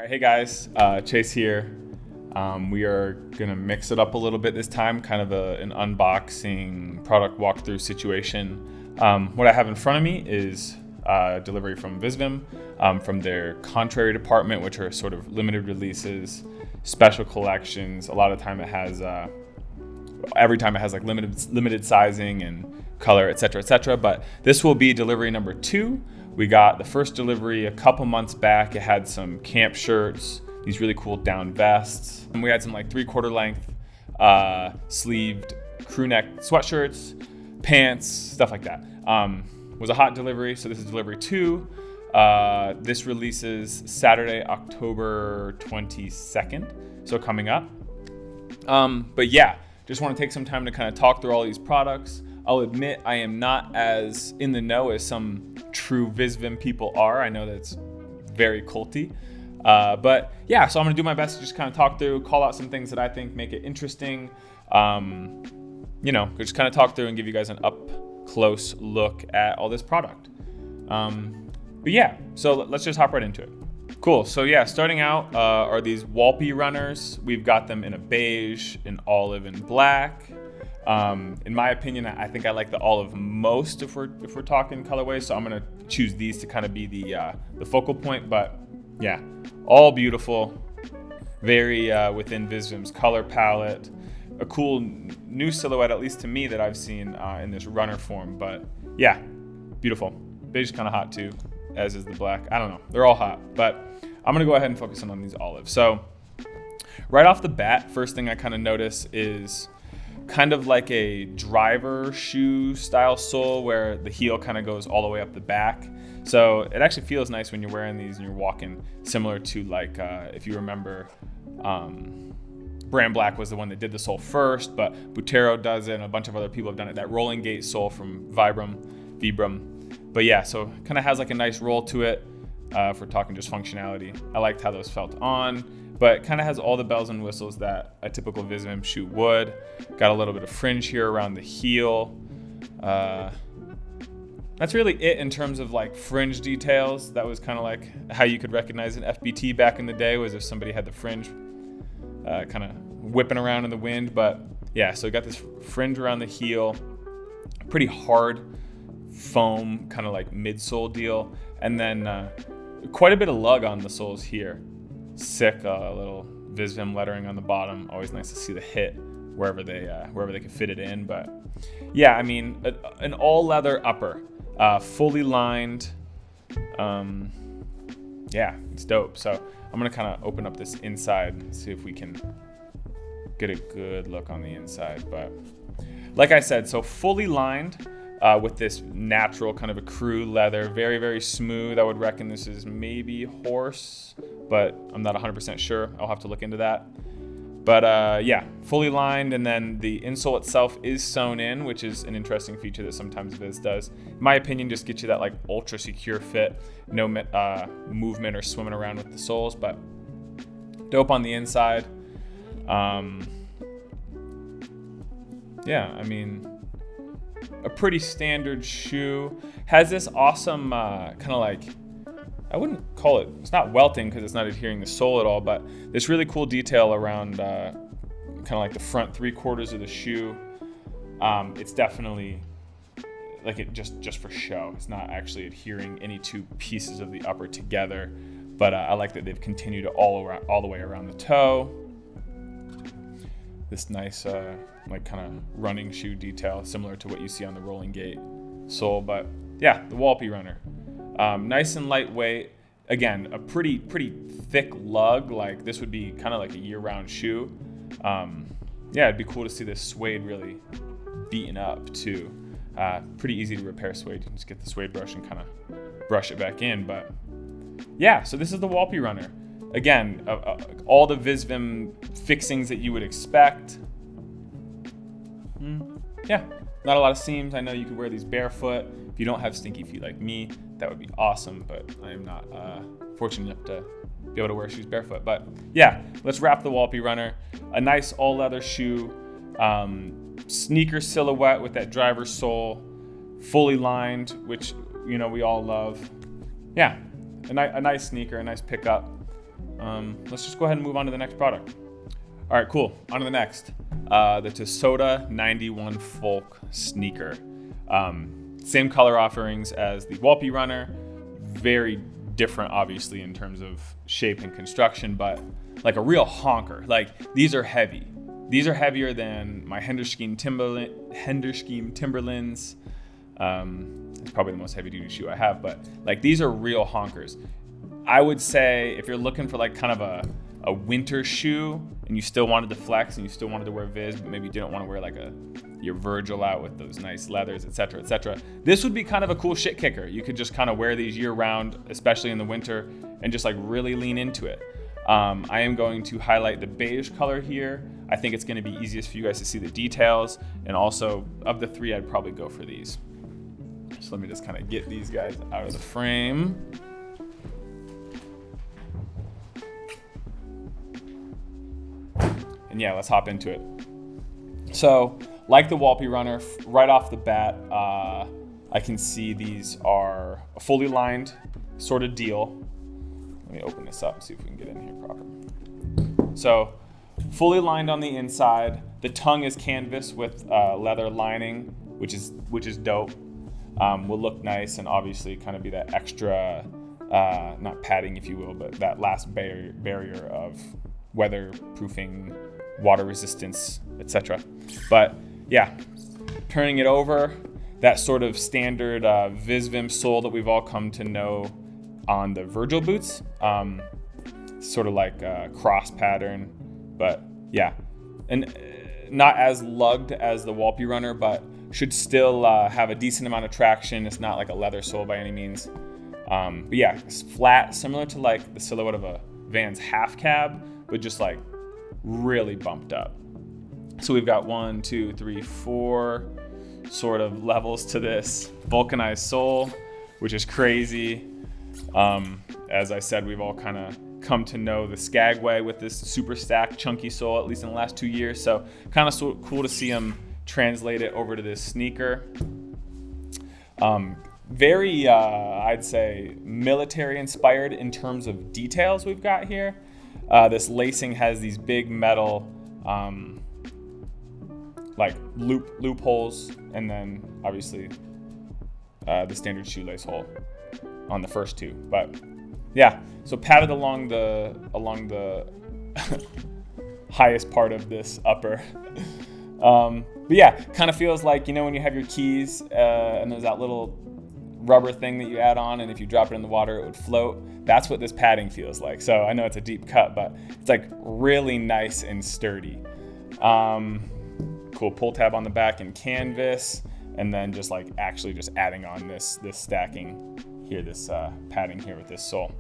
All right, hey guys, Chase here. We are gonna mix it up a little bit this time, kind of an unboxing product walkthrough situation. What I have in front of me is delivery from Visvim, from their contrary department, which are sort of limited releases, special collections. A lot of time it has, every time it has like limited sizing and color, etc. But this will be delivery number 2. We got the first delivery a couple months back. It had some camp shirts, these really cool down vests. And we had some like 3/4 length sleeved crew neck sweatshirts, pants, stuff like that. It was a hot delivery, so this is delivery 2. This releases Saturday, October 22nd, so coming up. But yeah, just want to take some time to kind of talk through all these products. I'll admit I am not as in the know as some true Visvim people are. I know that's very culty. But yeah, so I'm going to do my best to just kind of talk through, call out some things that I think make it interesting. Just kind of talk through and give you guys an up-close look at all this product. But yeah, so let's just hop right into it. Cool, so yeah, starting out are these Walpi Runners. We've got them in a beige, an olive, and black. In my opinion, I think I like the olive most if we're talking colorways, so I'm gonna choose these to kind of be the focal point. But yeah, all beautiful, very within Visvim's color palette. A cool new silhouette, at least to me, that I've seen in this runner form. But yeah, beautiful. Beige is kind of hot too, as is the black. I don't know, they're all hot, but I'm gonna go ahead and focus on these olives. So right off the bat, first thing I kind of notice is kind of like a driver shoe style sole where the heel kind of goes all the way up the back. So it actually feels nice when you're wearing these and you're walking, similar to like, if you remember, Brand Black was the one that did the sole first, but Butero does it and a bunch of other people have done it. That rolling gate sole from Vibram. But yeah, so kind of has like a nice roll to it if we're talking just functionality. I liked how those felt on. But kind of has all the bells and whistles that a typical Visvim shoe would. Got a little bit of fringe here around the heel. That's really it in terms of like fringe details. That was kind of like how you could recognize an FBT back in the day, was if somebody had the fringe kind of whipping around in the wind. But yeah, so got this fringe around the heel, pretty hard foam kind of like midsole deal, and then quite a bit of lug on the soles here. Sick little Visvim lettering on the bottom. Always nice to see the hit wherever they can fit it in. But yeah, I mean, an all leather upper, fully lined. Yeah, it's dope. So I'm gonna kind of open up this inside and see if we can get a good look on the inside. But like I said, so fully lined with this natural kind of a crew leather, very, very smooth. I would reckon this is maybe horse, but I'm not 100% sure. I'll have to look into that. But yeah, fully lined, and then the insole itself is sewn in, which is an interesting feature that sometimes Viz does. In my opinion, just gets you that like ultra secure fit, no movement or swimming around with the soles, but dope on the inside. Yeah, I mean, a pretty standard shoe. Has this awesome kind of like, I wouldn't call it, it's not welting because it's not adhering the sole at all, but this really cool detail around kind of like the front 3/4 of the shoe. It's definitely like it just for show. It's not actually adhering any two pieces of the upper together, but I like that they've continued all the way around the toe. This nice like kind of running shoe detail, similar to what you see on the rolling gate sole. But yeah, the Walpi Runner, nice and lightweight. Again, a pretty thick lug. Like this would be kind of like a year-round shoe. Yeah, it'd be cool to see this suede really beaten up too. Pretty easy to repair suede. You can just get the suede brush and kind of brush it back in. But yeah, so this is the Walpi Runner. Again, all the Visvim fixings that you would expect. Yeah, not a lot of seams. I know you could wear these barefoot. If you don't have stinky feet like me, that would be awesome, but I am not fortunate enough to be able to wear shoes barefoot. But yeah, let's wrap the Walpi Runner. A nice all leather shoe, sneaker silhouette with that driver sole, fully lined, which we all love. Yeah, a nice sneaker, a nice pickup. let's just go ahead and move on to the next product. All right, cool. On to the next. The Tesota 91 Folk sneaker. Same color offerings as the Walpi Runner. Very different, obviously, in terms of shape and construction, but like a real honker. Like, these are heavy. These are heavier than my Henderscheme Timberlands. It's probably the most heavy duty shoe I have, but like, these are real honkers. I would say if you're looking for like kind of a winter shoe and you still wanted to flex and you still wanted to wear Viz, but maybe you didn't want to wear like your Virgil out with those nice leathers, etc., etc., this would be kind of a cool shit kicker. You could just kind of wear these year round, especially in the winter, and just like really lean into it. I am going to highlight the beige color here. I think it's going to be easiest for you guys to see the details, and also of the three, I'd probably go for these. So let me just kind of get these guys out of the frame. And yeah, let's hop into it. So, like the Walpi Runner, right off the bat, I can see these are a fully lined sort of deal. Let me open this up and see if we can get in here proper. So, fully lined on the inside. The tongue is canvas with leather lining, which is dope. Will look nice and obviously kind of be that extra, not padding if you will, but that last barrier of weatherproofing, water resistance, etc. But yeah, turning it over, that sort of standard Visvim sole that we've all come to know on the Virgil boots, sort of like a cross pattern, but yeah, and not as lugged as the Walpi Runner, but should still have a decent amount of traction. It's not like a leather sole by any means. But yeah, it's flat, similar to like the silhouette of a Vans half cab, but just like really bumped up. So we've got 1, 2, 3, 4 sort of levels to this vulcanized sole, which is crazy. As I said, we've all kind of come to know the Skagway with this super stacked chunky sole, at least in the last 2 years. So kind of cool to see them translate it over to this sneaker. Very, I'd say, military inspired in terms of details we've got here. This lacing has these big metal like loopholes, and then obviously the standard shoelace hole on the first two. But yeah, so padded along the highest part of this upper. But yeah, kind of feels like, you know, when you have your keys and there's that little rubber thing that you add on, and if you drop it in the water it would float. That's what this padding feels like. So I know it's a deep cut, but it's like really nice and sturdy. Cool pull tab on the back in canvas, and then just like actually just adding on this stacking here, this padding here with this sole.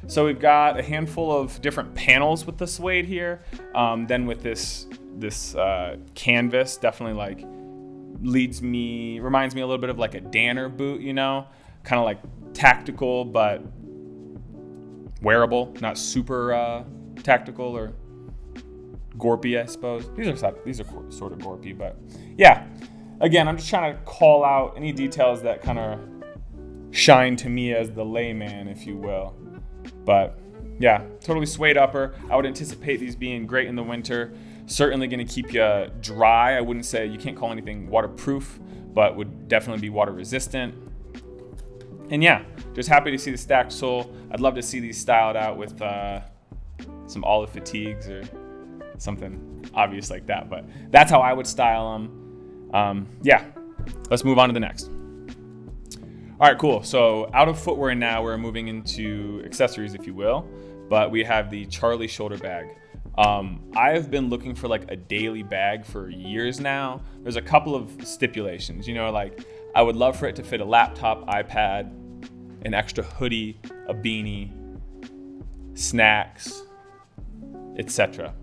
So we've got a handful of different panels with the suede here. Then with this canvas, definitely like reminds me a little bit of like a Danner boot, you know, kind of like tactical but wearable, not super tactical or gorpy, I suppose. These are sort of gorpy, but yeah. Again, I'm just trying to call out any details that kind of shine to me as the layman, if you will. But yeah, totally suede upper. I would anticipate these being great in the winter. Certainly going to keep you dry. I wouldn't say, you can't call anything waterproof, but would definitely be water resistant. And yeah, just happy to see the stacked sole. I'd love to see these styled out with some olive fatigues or something obvious like that, but that's how I would style them. Yeah, let's move on to the next. All right, cool. So out of footwear now, we're moving into accessories, if you will, but we have the Charlie shoulder bag. I have been looking for like a daily bag for years now. There's a couple of stipulations, you know, like I would love for it to fit a laptop, iPad, an extra hoodie, a beanie, snacks, etc.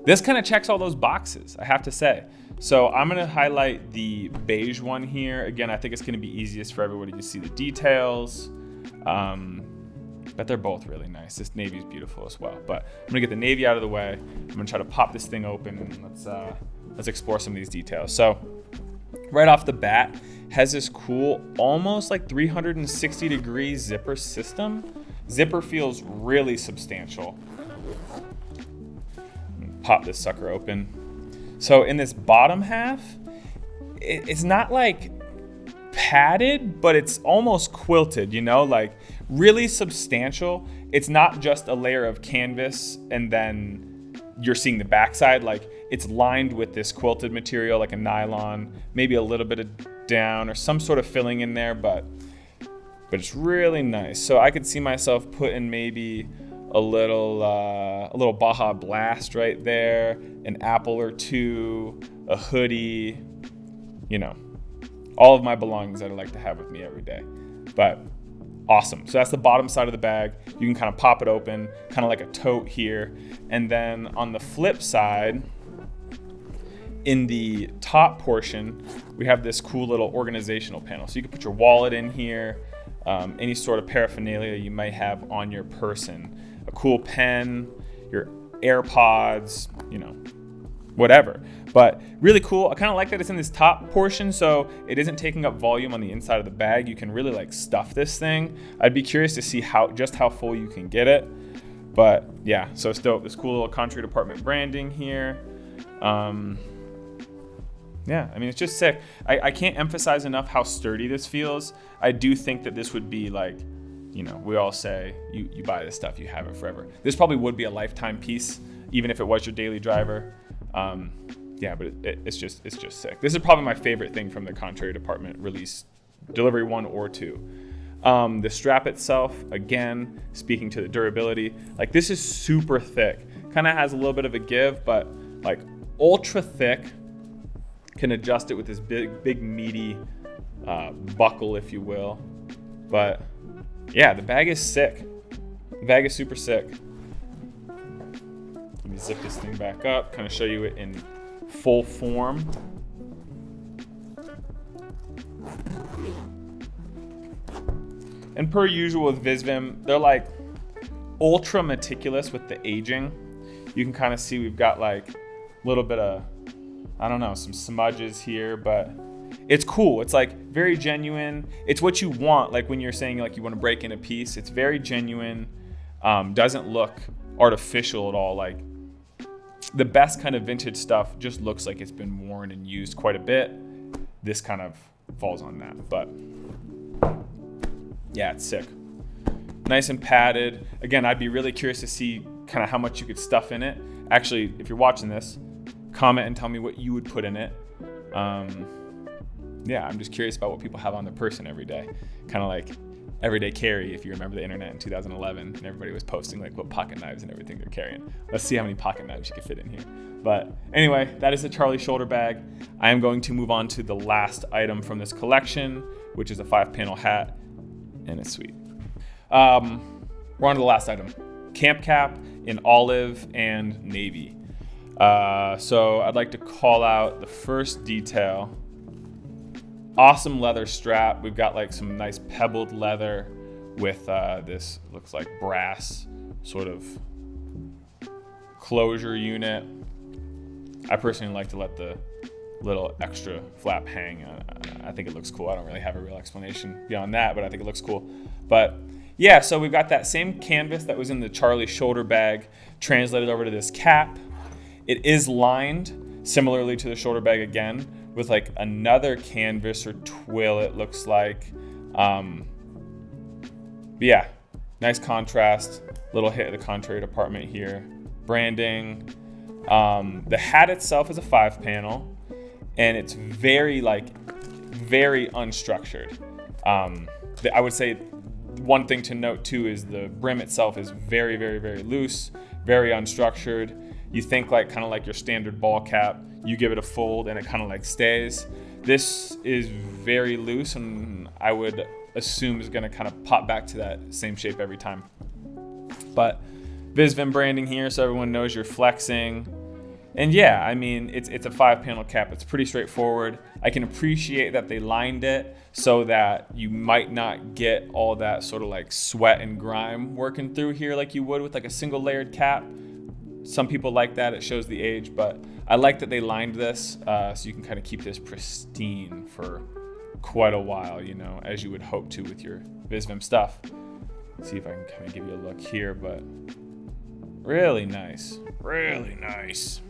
This kind of checks all those boxes, I have to say. So I'm going to highlight the beige one here. Again, I think it's going to be easiest for everybody to see the details. But they're both really nice. This navy is beautiful as well. But I'm gonna get the navy out of the way. I'm gonna try to pop this thing open and let's explore some of these details. So right off the bat, has this cool, almost like 360 degree zipper system. Zipper feels really substantial. Pop this sucker open. So in this bottom half, it's not like padded, but it's almost quilted, you know, like really substantial. It's not just a layer of canvas and then you're seeing the backside. Like it's lined with this quilted material, like a nylon, maybe a little bit of down or some sort of filling in there, but it's really nice. So I could see myself putting maybe a little Baja Blast right there, an apple or two, a hoodie, you know, all of my belongings that I like to have with me every day. But awesome. So that's the bottom side of the bag. You can kind of pop it open, kind of like a tote here. And then on the flip side, in the top portion, we have this cool little organizational panel. So you can put your wallet in here, any sort of paraphernalia you might have on your person, a cool pen, your AirPods, you know, whatever. But really cool. I kind of like that it's in this top portion, so it isn't taking up volume on the inside of the bag. You can really like stuff this thing. I'd be curious to see how full you can get it. But yeah, so it's dope. This cool little Contrary Department branding here. Yeah, I mean, it's just sick. I can't emphasize enough how sturdy this feels. I do think that this would be like, you know, we all say you buy this stuff, you have it forever. This probably would be a lifetime piece, even if it was your daily driver. Yeah, but it's just sick. This is probably my favorite thing from the Contrary Department release, delivery 1 or 2. The strap itself, again, speaking to the durability, like this is super thick. Kind of has a little bit of a give, but like ultra thick. Can adjust it with this big meaty buckle, if you will. But yeah, the bag is sick. The bag is super sick. Let me zip this thing back up, kind of show you it in full form. And per usual with Visvim, they're like ultra meticulous with the aging. You can kind of see we've got like a little bit of, I don't know, some smudges here, but it's cool. It's like very genuine. It's what you want, like when you're saying like you want to break in a piece. It's very genuine. Doesn't look artificial at all. Like the best kind of vintage stuff just looks like it's been worn and used quite a bit. This kind of falls on that, but yeah, it's sick. Nice and padded. Again, I'd be really curious to see kind of how much you could stuff in it. Actually, if you're watching this, comment and tell me what you would put in it. Yeah, I'm just curious about what people have on their person every day. Kind of like everyday carry, if you remember the internet in 2011, and everybody was posting like what pocket knives and everything they're carrying. Let's see how many pocket knives you can fit in here. But anyway, that is the Charlie shoulder bag. I am going to move on to the last item from this collection, which is a 5-panel hat, and it's sweet. We're on to the last item. Camp cap in olive and navy. So I'd like to call out the first detail. Awesome leather strap. We've got like some nice pebbled leather with this looks like brass sort of closure unit. I personally like to let the little extra flap hang. I think it looks cool. I don't really have a real explanation beyond that, but I think it looks cool. But yeah, so we've got that same canvas that was in the Charlie shoulder bag translated over to this cap. It is lined similarly to the shoulder bag again with like another canvas or twill, it looks like. But yeah, nice contrast. Little hit of the Contrary Department here. Branding. The hat itself is a 5-panel, and it's very unstructured. I would say one thing to note too is the brim itself is very, very, very loose, very unstructured. You think like kind of like your standard ball cap, you give it a fold and it kind of like stays. This is very loose, and I would assume is going to kind of pop back to that same shape every time. But Visvim branding here, so everyone knows you're flexing. And yeah, I mean, it's a 5-panel cap. It's pretty straightforward. I can appreciate that they lined it so that you might not get all that sort of like sweat and grime working through here like you would with like a single layered cap. Some people like that, it shows the age, but I like that they lined this so you can kind of keep this pristine for quite a while, you know, as you would hope to with your Visvim stuff. See if I can kind of give you a look here, but really nice, really nice.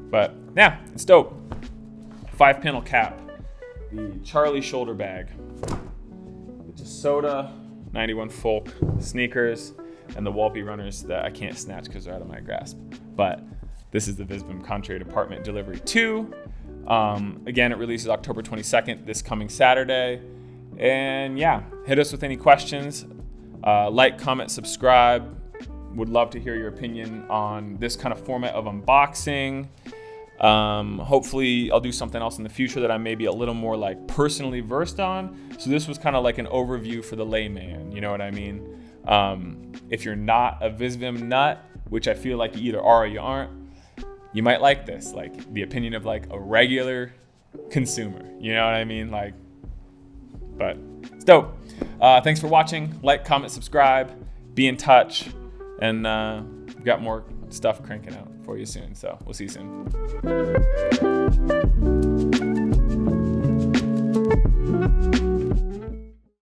But yeah, it's dope. 5-panel cap, the Charlie shoulder bag, the DeSoto 91 Folk sneakers, and the Walpi Runners that I can't snatch because they're out of my grasp. But this is the Visvim Contrary Department Delivery 2. Again, it releases October 22nd, this coming Saturday. And yeah, hit us with any questions. Like, comment, subscribe. Would love to hear your opinion on this kind of format of unboxing. Hopefully I'll do something else in the future that I may be a little more like personally versed on. So this was kind of like an overview for the layman, you know what I mean? If you're not a Visvim nut, which I feel like you either are or you aren't, you might like this, like the opinion of like a regular consumer, you know what I mean? Like, but it's dope. Thanks for watching. Like, comment, subscribe, be in touch, and we've got more stuff cranking out for you soon. So we'll see you soon.